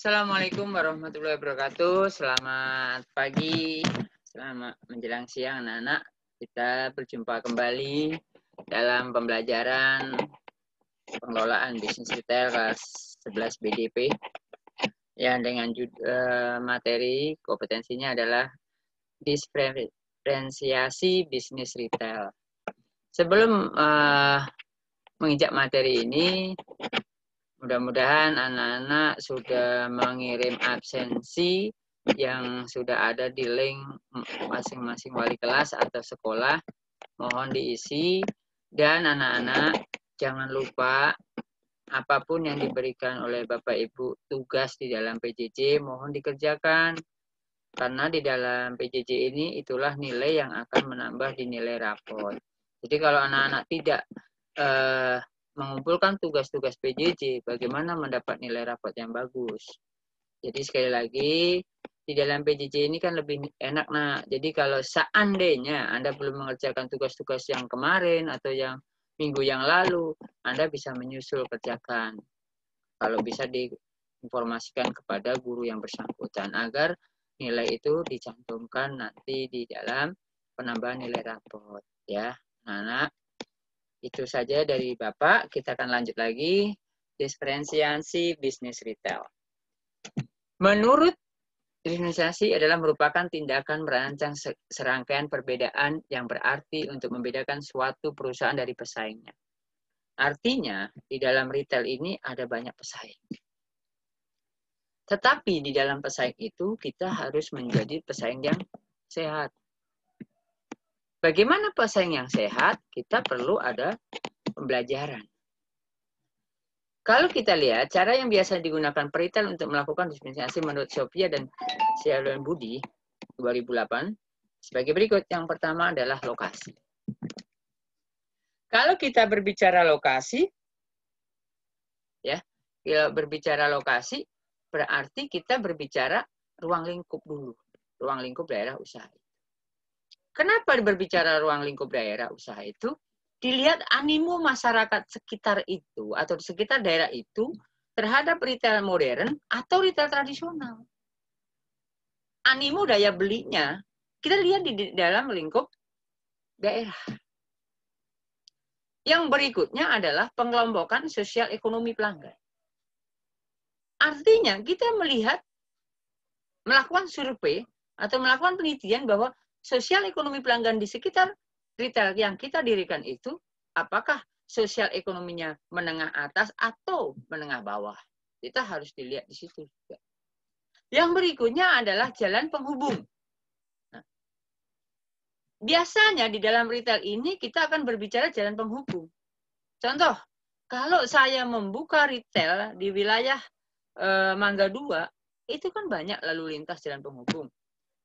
Assalamualaikum warahmatullahi wabarakatuh. Selamat pagi, selamat menjelang siang anak-anak. Kita berjumpa kembali dalam pembelajaran pengelolaan bisnis retail kelas 11 BDP yang dengan materi kompetensinya adalah diferensiasi bisnis retail. Sebelum menginjak materi ini, mudah-mudahan anak-anak sudah mengirim absensi yang sudah ada di link masing-masing wali kelas atau sekolah. Mohon diisi, dan anak-anak jangan lupa apapun yang diberikan oleh Bapak Ibu tugas di dalam PJJ mohon dikerjakan. Karena di dalam PJJ ini itulah nilai yang akan menambah di nilai rapor. Jadi kalau anak-anak tidak mengumpulkan tugas-tugas PJJ, bagaimana mendapat nilai rapot yang bagus? Jadi sekali lagi, di dalam PJJ ini kan lebih enak, nak. Jadi kalau seandainya Anda belum mengerjakan tugas-tugas yang kemarin atau yang minggu yang lalu, Anda bisa menyusul kerjakan. Kalau bisa diinformasikan kepada guru yang bersangkutan agar nilai itu dicantumkan nanti di dalam penambahan nilai rapot, ya, anak. Itu saja dari Bapak. Kita akan lanjut lagi. Diferensiasi bisnis retail. Menurut diferensiasi adalah merupakan tindakan merancang serangkaian perbedaan yang berarti untuk membedakan suatu perusahaan dari pesaingnya. Artinya, di dalam retail ini ada banyak pesaing. Tetapi di dalam pesaing itu kita harus menjadi pesaing yang sehat. Bagaimana pesaing yang sehat? Kita perlu ada pembelajaran. Kalau kita lihat cara yang biasa digunakan peritel untuk melakukan diferensiasi menurut Sophia dan Sheldon Budi 2008 sebagai berikut. Yang pertama adalah lokasi. Kalau kita berbicara lokasi, ya, kalau berbicara lokasi berarti kita berbicara ruang lingkup dulu, ruang lingkup daerah usaha. Kenapa berbicara ruang lingkup daerah usaha itu? Dilihat animo masyarakat sekitar itu atau di sekitar daerah itu terhadap retail modern atau retail tradisional. Animo daya belinya kita lihat di dalam lingkup daerah. Yang berikutnya adalah pengelompokan sosial ekonomi pelanggan. Artinya kita melakukan survei atau melakukan penelitian bahwa sosial ekonomi pelanggan di sekitar retail yang kita dirikan itu, apakah sosial ekonominya menengah atas atau menengah bawah? Kita harus dilihat di situ juga. Yang berikutnya adalah jalan penghubung. Nah, biasanya di dalam retail ini kita akan berbicara jalan penghubung. Contoh, kalau saya membuka retail di wilayah Mangga 2, itu kan banyak lalu lintas jalan penghubung.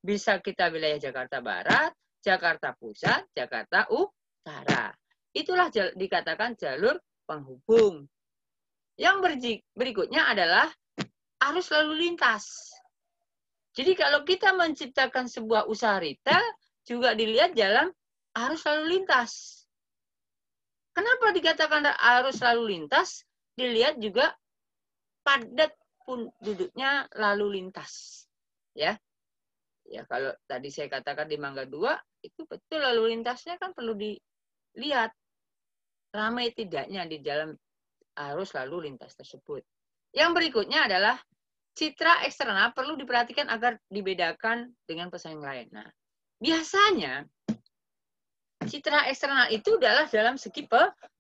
Bisa kita wilayah Jakarta Barat, Jakarta Pusat, Jakarta Utara. Itulah dikatakan jalur penghubung. Yang berikutnya adalah arus lalu lintas. Jadi kalau kita menciptakan sebuah usaha retail, juga dilihat jalan arus lalu lintas. Kenapa dikatakan arus lalu lintas? Dilihat juga padat penduduknya lalu lintas. Ya. Ya, kalau tadi saya katakan di Mangga 2, itu betul lalu lintasnya kan perlu dilihat. Ramai tidaknya di dalam arus lalu lintas tersebut. Yang berikutnya adalah citra eksternal perlu diperhatikan agar dibedakan dengan pesaing lain. Nah, biasanya citra eksternal itu adalah dalam segi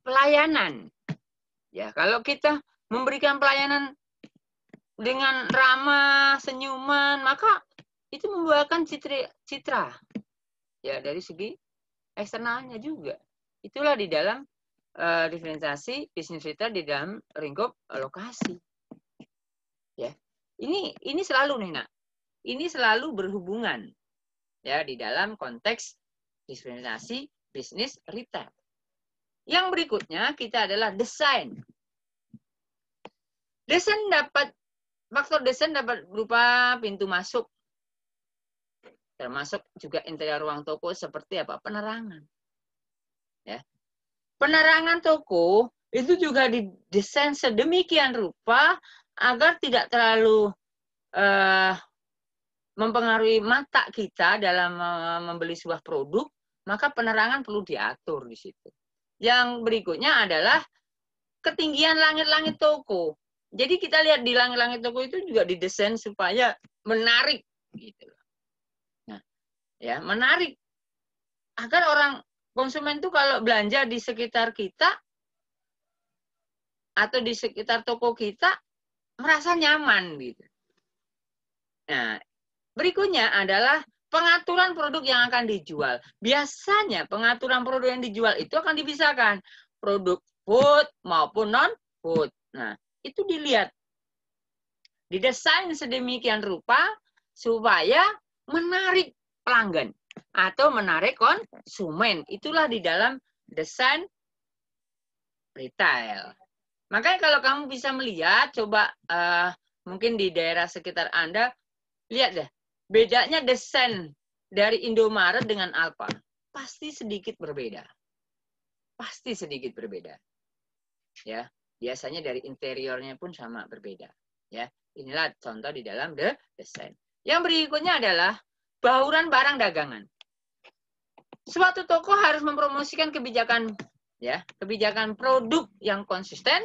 pelayanan. Ya, kalau kita memberikan pelayanan dengan ramah, senyuman, maka itu membuahkan citra ya dari segi eksternalnya juga. Itulah di dalam diferensiasi bisnis retail di dalam lingkup lokasi. Ya, ini selalu nih, nak. Ini selalu berhubungan ya di dalam konteks diferensiasi bisnis retail. Yang berikutnya kita adalah desain. Faktor desain dapat berupa pintu masuk. Termasuk juga interior ruang toko seperti apa? Penerangan. Ya. Penerangan toko itu juga didesain sedemikian rupa agar tidak terlalu mempengaruhi mata kita dalam membeli sebuah produk, maka penerangan perlu diatur di situ. Yang berikutnya adalah ketinggian langit-langit toko. Jadi kita lihat di langit-langit toko itu juga didesain supaya menarik gitu. Nah, ya, menarik agar orang konsumen itu kalau belanja di sekitar kita atau di sekitar toko kita merasa nyaman gitu. Nah, berikutnya adalah pengaturan produk yang akan dijual. Biasanya pengaturan produk yang dijual itu akan dipisahkan. Produk food maupun non-food. Nah, itu dilihat. Didesain sedemikian rupa supaya menarik pelanggan atau menarik konsumen. Itulah di dalam desain retail. Makanya kalau kamu bisa melihat, coba mungkin di daerah sekitar Anda, lihat deh, bedanya desain dari Indomaret dengan Alfa. Pasti sedikit berbeda. Pasti sedikit berbeda. Ya, biasanya dari interiornya pun sama berbeda. Ya, inilah contoh di dalam desain. Yang berikutnya adalah bauran barang dagangan. Suatu toko harus mempromosikan kebijakan produk yang konsisten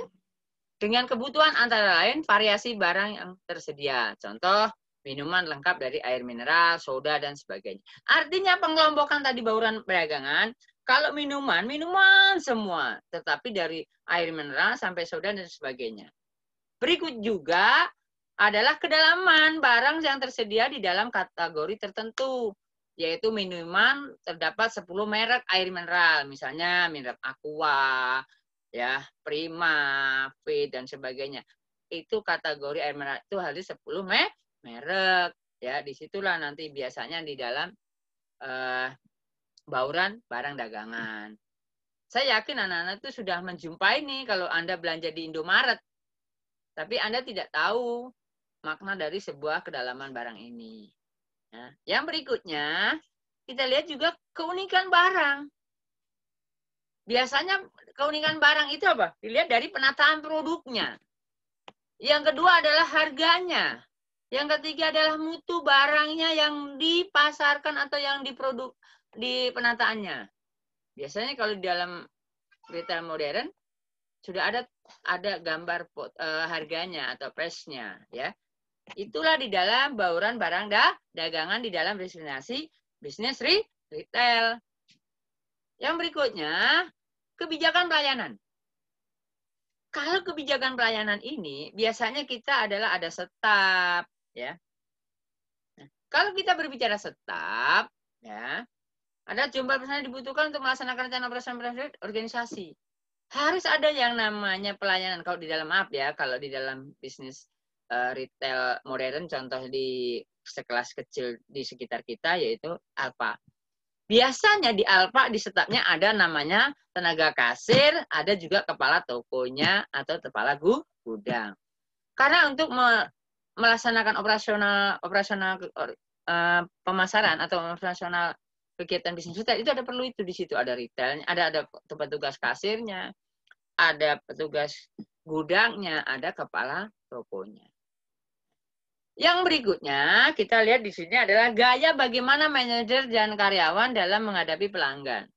dengan kebutuhan antara lain variasi barang yang tersedia. Contoh, minuman lengkap dari air mineral, soda, dan sebagainya. Artinya pengelompokan tadi bauran perdagangan, kalau minuman semua, tetapi dari air mineral sampai soda dan sebagainya. Berikut juga adalah kedalaman barang yang tersedia di dalam kategori tertentu, yaitu minuman terdapat 10 merek air mineral, misalnya merek Aqua, ya, Prima, Fit, dan sebagainya. Itu kategori air mineral itu harus 10 merek, ya. Disitulah nanti biasanya di dalam bauran barang dagangan. Saya yakin anak-anak itu sudah menjumpai nih kalau Anda belanja di Indomaret, tapi Anda tidak tahu makna dari sebuah kedalaman barang ini. Nah, yang berikutnya kita lihat juga keunikan barang. Biasanya keunikan barang itu apa? Dilihat dari penataan produknya. Yang kedua adalah harganya. Yang ketiga adalah mutu barangnya yang dipasarkan atau yang diproduk di penataannya. Biasanya kalau di dalam retail modern sudah ada gambar harganya atau price-nya, ya. Itulah di dalam bauran barang dagangan di dalam destinasi bisnis retail. Yang berikutnya, kebijakan pelayanan. Kalau kebijakan pelayanan ini biasanya kita adalah ada staf, ya. Nah, kalau kita berbicara staf, ya, ada jumlah personal dibutuhkan untuk melaksanakan rencana operasional organisasi. Harus ada yang namanya pelayanan. Kalau di dalam kalau di dalam bisnis retail modern, contoh di sekelas kecil di sekitar kita yaitu Alfa. Biasanya di Alfa di stafnya ada namanya tenaga kasir, ada juga kepala tokonya atau kepala gudang. Karena untuk melaksanakan operasional pemasaran atau operasional kegiatan bisnis retail itu perlu itu di situ, ada retailnya, ada petugas kasirnya, ada petugas gudangnya, ada kepala tokonya. Yang berikutnya kita lihat di sini adalah gaya bagaimana manajer dan karyawan dalam menghadapi pelanggan.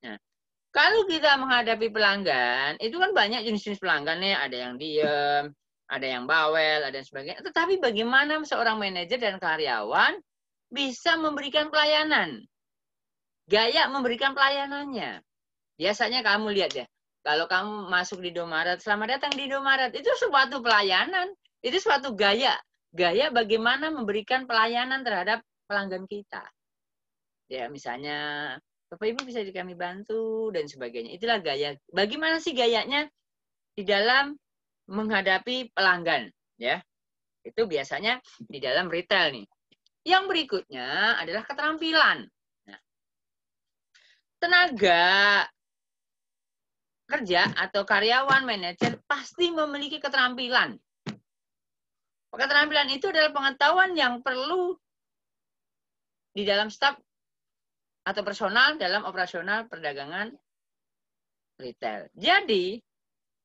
Nah, kalau kita menghadapi pelanggan, itu kan banyak jenis-jenis pelanggan nih, ada yang diem, ada yang bawel, ada yang sebagainya. Tetapi bagaimana seorang manajer dan karyawan bisa memberikan pelayanan? Gaya memberikan pelayanannya. Biasanya kamu lihat ya, kalau kamu masuk di Indomaret, selamat datang di Indomaret, itu suatu pelayanan, itu suatu gaya. Gaya bagaimana memberikan pelayanan terhadap pelanggan kita. Ya, misalnya, Bapak Ibu bisa kami bantu, dan sebagainya. Itulah gaya. Bagaimana sih gayanya di dalam menghadapi pelanggan? Ya, itu biasanya di dalam retail nih. Yang berikutnya adalah keterampilan. Nah, tenaga kerja atau karyawan manajer pasti memiliki keterampilan. Keterampilan itu adalah pengetahuan yang perlu di dalam staf atau personal dalam operasional perdagangan retail. Jadi,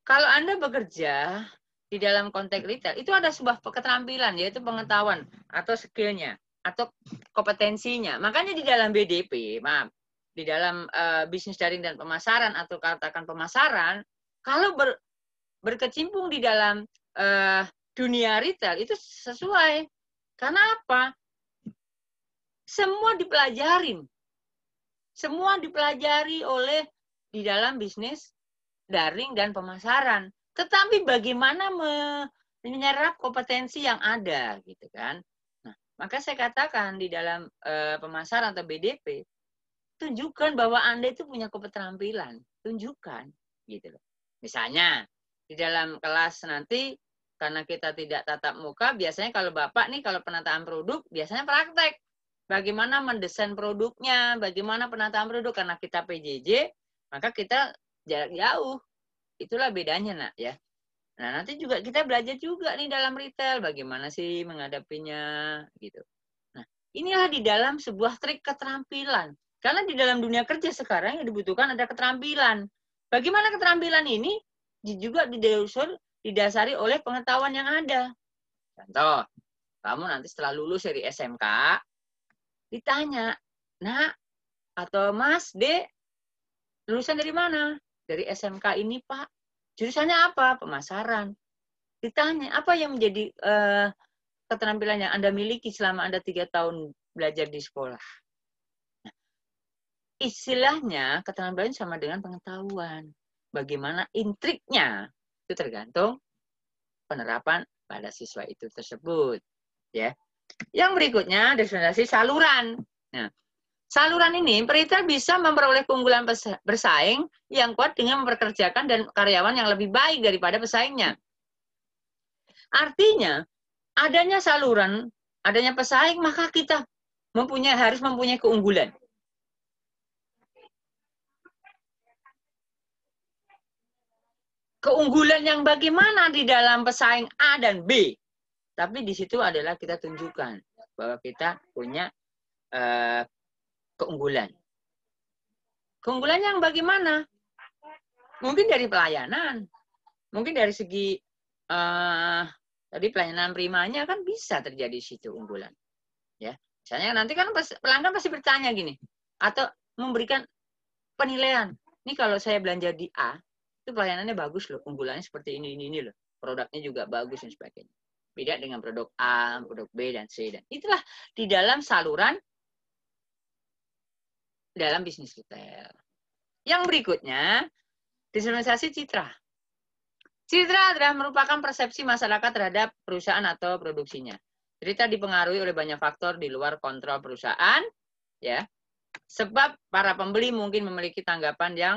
kalau Anda bekerja di dalam konteks retail itu ada sebuah keterampilan, yaitu pengetahuan atau skillnya atau kompetensinya. Makanya di dalam BDP, maaf, di dalam bisnis daring dan pemasaran atau katakan pemasaran, kalau berkecimpung di dalam dunia retail itu sesuai. Karena apa? Semua dipelajarin. Semua dipelajari oleh di dalam bisnis daring dan pemasaran. Tetapi bagaimana menyerap kompetensi yang ada, gitu kan? Nah, maka saya katakan di dalam pemasaran atau BDP, tunjukkan bahwa Anda itu punya keterampilan, tunjukkan, gitu loh. Misalnya di dalam kelas nanti, karena kita tidak tatap muka, biasanya kalau Bapak nih kalau penataan produk biasanya praktek. Bagaimana mendesain produknya, bagaimana penataan produk, karena kita PJJ, maka kita jarak jauh. Itulah bedanya, Nak, ya. Nah, nanti juga kita belajar juga nih dalam retail, bagaimana sih menghadapinya, gitu. Nah, inilah di dalam sebuah trik keterampilan. Karena di dalam dunia kerja sekarang yang dibutuhkan ada keterampilan. Bagaimana keterampilan ini juga didasari oleh pengetahuan yang ada. Contoh, kamu nanti setelah lulus dari SMK, ditanya, Nak, atau Mas, Dek, lulusan dari mana? Dari SMK ini, Pak. Jurusannya apa? Pemasaran. Ditanya, apa yang menjadi keterampilan yang Anda miliki selama Anda 3 tahun belajar di sekolah? Nah, istilahnya, keterampilan sama dengan pengetahuan. Bagaimana intriknya, itu tergantung penerapan pada siswa itu tersebut. Ya. Yang berikutnya, definisi saluran. Nah, saluran ini, retail bisa memperoleh keunggulan bersaing yang kuat dengan memperkerjakan dan karyawan yang lebih baik daripada pesaingnya. Artinya, adanya saluran, adanya pesaing, maka kita harus mempunyai keunggulan. Keunggulan yang bagaimana di dalam pesaing A dan B. Tapi di situ adalah kita tunjukkan bahwa kita punya keunggulan. Keunggulan yang bagaimana? Mungkin dari pelayanan. Mungkin dari segi tadi pelayanan primanya kan bisa terjadi di situ unggulan. Ya. Misalnya nanti kan pelanggan pasti bertanya gini. Atau memberikan penilaian. Ini kalau saya belanja di A, itu pelayanannya bagus loh. Unggulannya seperti ini loh. Produknya juga bagus dan sebagainya. Beda dengan produk A, produk B, dan C. Dan itulah di dalam saluran dalam bisnis retail. Yang berikutnya, diferensiasi citra. Citra adalah merupakan persepsi masyarakat terhadap perusahaan atau produksinya. Citra dipengaruhi oleh banyak faktor di luar kontrol perusahaan, ya. Sebab para pembeli mungkin memiliki tanggapan yang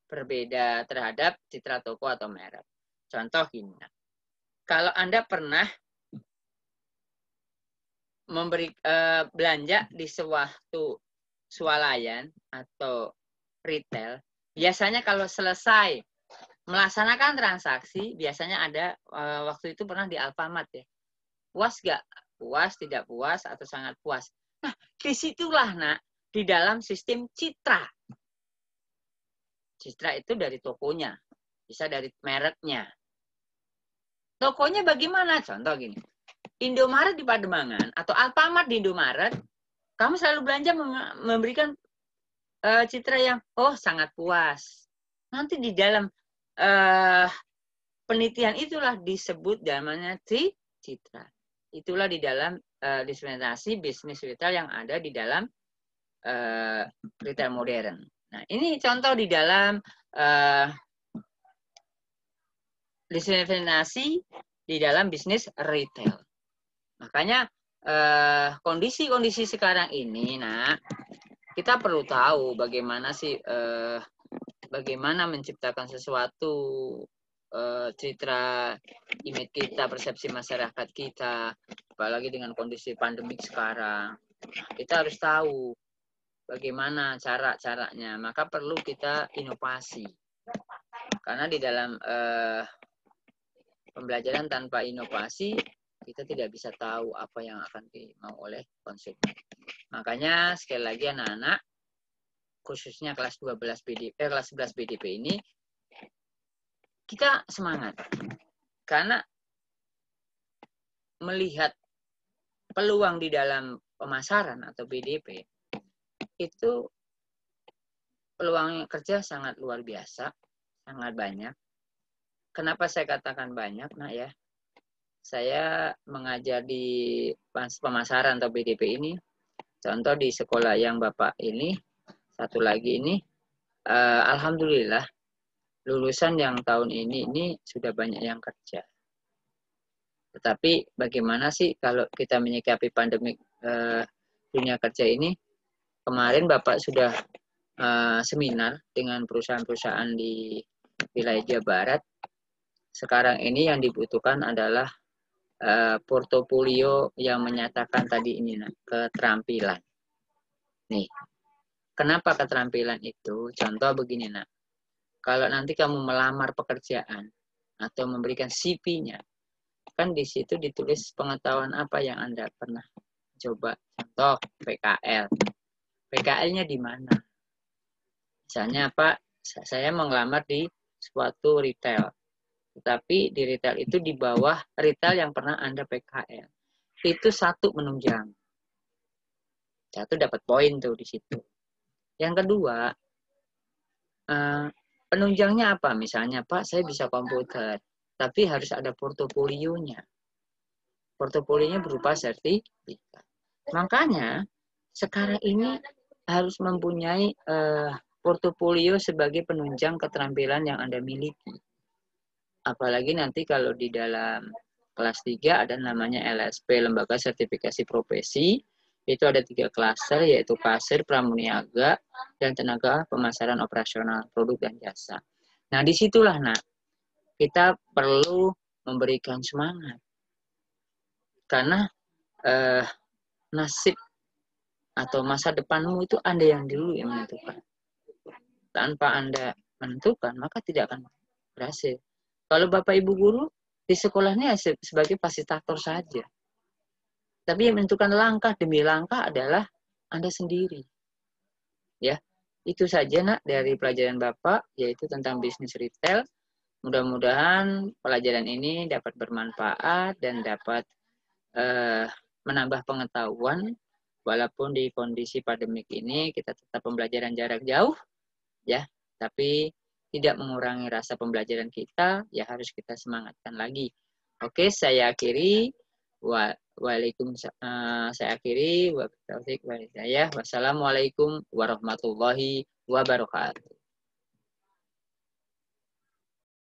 berbeda terhadap citra toko atau merek. Contoh gini, kalau Anda pernah belanja di suatu swalayan atau retail, biasanya kalau selesai melaksanakan transaksi, biasanya ada waktu itu pernah di Alfamart ya. Puas gak? Puas, tidak puas, atau sangat puas. Nah, disitulah Nak, di dalam sistem citra. Citra itu dari tokonya, bisa dari mereknya. Tokonya bagaimana? Contoh gini, Indomaret di Pademangan atau Alfamart di Indomaret, kamu selalu belanja memberikan citra yang sangat puas. Nanti di dalam penelitian itulah disebut namanya citra. Itulah di dalam diferensiasi bisnis retail yang ada di dalam retail modern. Nah, ini contoh di dalam diferensiasi di dalam bisnis retail. Makanya kondisi-kondisi sekarang ini, Nak, kita perlu tahu bagaimana sih bagaimana menciptakan sesuatu citra image kita, persepsi masyarakat kita, apalagi dengan kondisi pandemik sekarang. Kita harus tahu bagaimana cara-caranya. Maka perlu kita inovasi. Karena di dalam pembelajaran tanpa inovasi, kita tidak bisa tahu apa yang akan dimau oleh konsumen. Makanya sekali lagi anak-anak, khususnya kelas 11 BDP ini, kita semangat. Karena melihat peluang di dalam pemasaran atau BDP, itu peluang kerja sangat luar biasa, sangat banyak. Kenapa saya katakan banyak, nak ya? Saya mengajar di pemasaran atau BDP ini, contoh di sekolah yang Bapak ini, satu lagi ini, alhamdulillah lulusan yang tahun ini sudah banyak yang kerja. Tetapi bagaimana sih kalau kita menyikapi pandemi dunia kerja ini? Kemarin Bapak sudah seminar dengan perusahaan-perusahaan di wilayah Jawa Barat. Sekarang ini yang dibutuhkan adalah portofolio yang menyatakan tadi ini, nah, keterampilan. Nih, kenapa keterampilan itu? Contoh begini, nak. Kalau nanti kamu melamar pekerjaan atau memberikan CV-nya, kan di situ ditulis pengetahuan apa yang Anda pernah coba. Contoh PKL. PKL-nya di mana? Misalnya Pak, saya mau ngelamar di suatu retail. Tetapi di retail itu di bawah retail yang pernah Anda PKL. Itu satu menunjang. Satu dapat poin tuh di situ. Yang kedua, penunjangnya apa? Misalnya Pak, saya bisa komputer. Tapi harus ada portofolionya. Portofolionya berupa sertifikat. Makanya sekarang ini harus mempunyai portofolio sebagai penunjang keterampilan yang Anda miliki. Apalagi nanti kalau di dalam kelas 3 ada namanya LSP, Lembaga Sertifikasi Profesi. Itu ada 3 klaster, yaitu kasir, pramuniaga, dan tenaga pemasaran operasional produk dan jasa. Nah, disitulah, nak, kita perlu memberikan semangat. Karena nasib atau masa depanmu itu Anda yang dulu yang menentukan. Tanpa Anda menentukan, maka tidak akan berhasil. Kalau Bapak Ibu guru, di sekolahnya sebagai fasilitator saja. Tapi yang menentukan langkah demi langkah adalah Anda sendiri. Ya, itu saja, nak, dari pelajaran Bapak, yaitu tentang bisnis retail. Mudah-mudahan pelajaran ini dapat bermanfaat dan dapat menambah pengetahuan. Walaupun di kondisi pandemik ini kita tetap pembelajaran jarak jauh, ya, tapi tidak mengurangi rasa pembelajaran kita, ya harus kita semangatkan lagi. Oke, saya akhiri. Saya akhiri. Wassalamualaikum warahmatullahi wabarakatuh.